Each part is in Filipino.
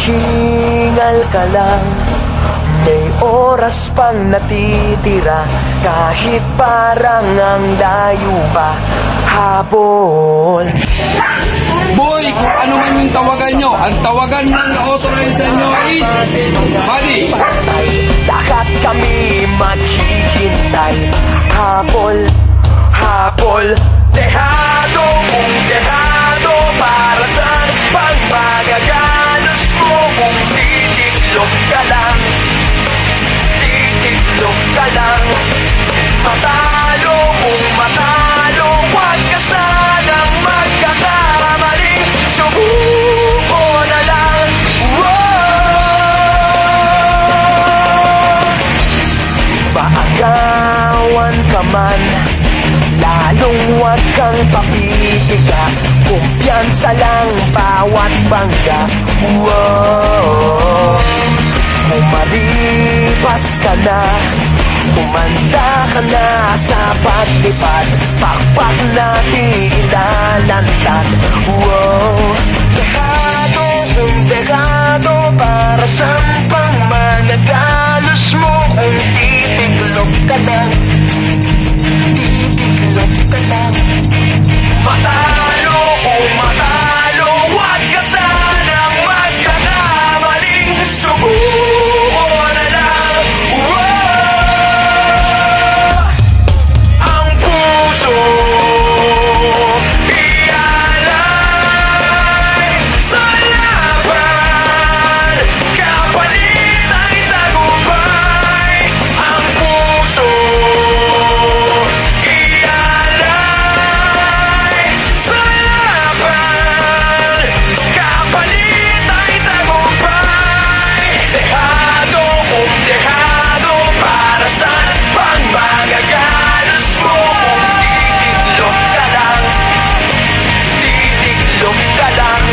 Maghingal ka lang, may oras pang natitira. Kahit parang ang layo pa, habol. Boy, kung ano man yung tawagan nyo, ang tawagan ng na-authorize sa inyo is Buddy. Lahat kami maghihintay. Habol, habol, dehado kung dehado. Para saan pang magagalos mo kung titiklop ka lang? Titiklop ka lang. Matalo kung matalo, huwag ka sanang magkakamali. Subuko na lang. Maagawan ka man, lalong huwag kang papipiga. Kumpiyansa lang bawat bangga. Kung maripas ka na, kumanda ka na sa paglipad. Pakpak natin ilalantad. Dekado kung dekado, para saan pang magagalos mo kung titiklop ka lang? Titiklop ka lang. Matalo kung matalo, huwag ka sanang magkakamaling. Subuko na lang. Ang puso ialay sa laban, kapalit ay tagumpay. Ang puso ialay sa laban, kapalit ay tagumpay. Dehado kung dehado, para saan pang magagalos mo kung titiklop ka lang? Titiklop ka lang.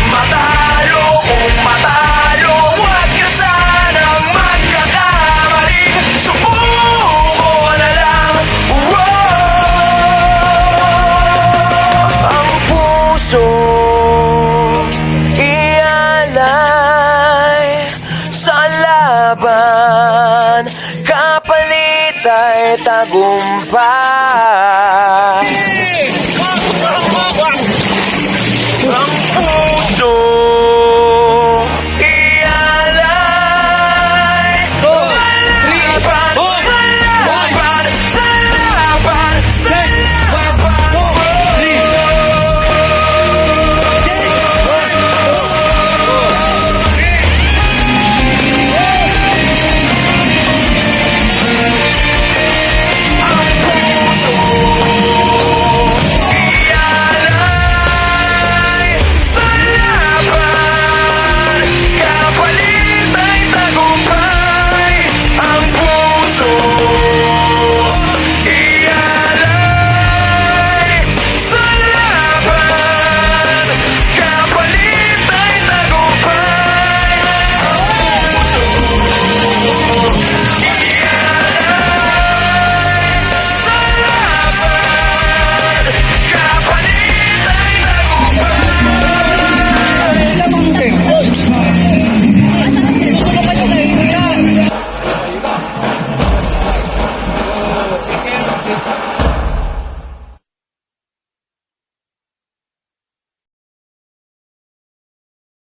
Matalo kung matalo, huwag ka sanang magkakamali. Subuko na lang. Ang puso ialay sa laban, kapalit ay tagumpay.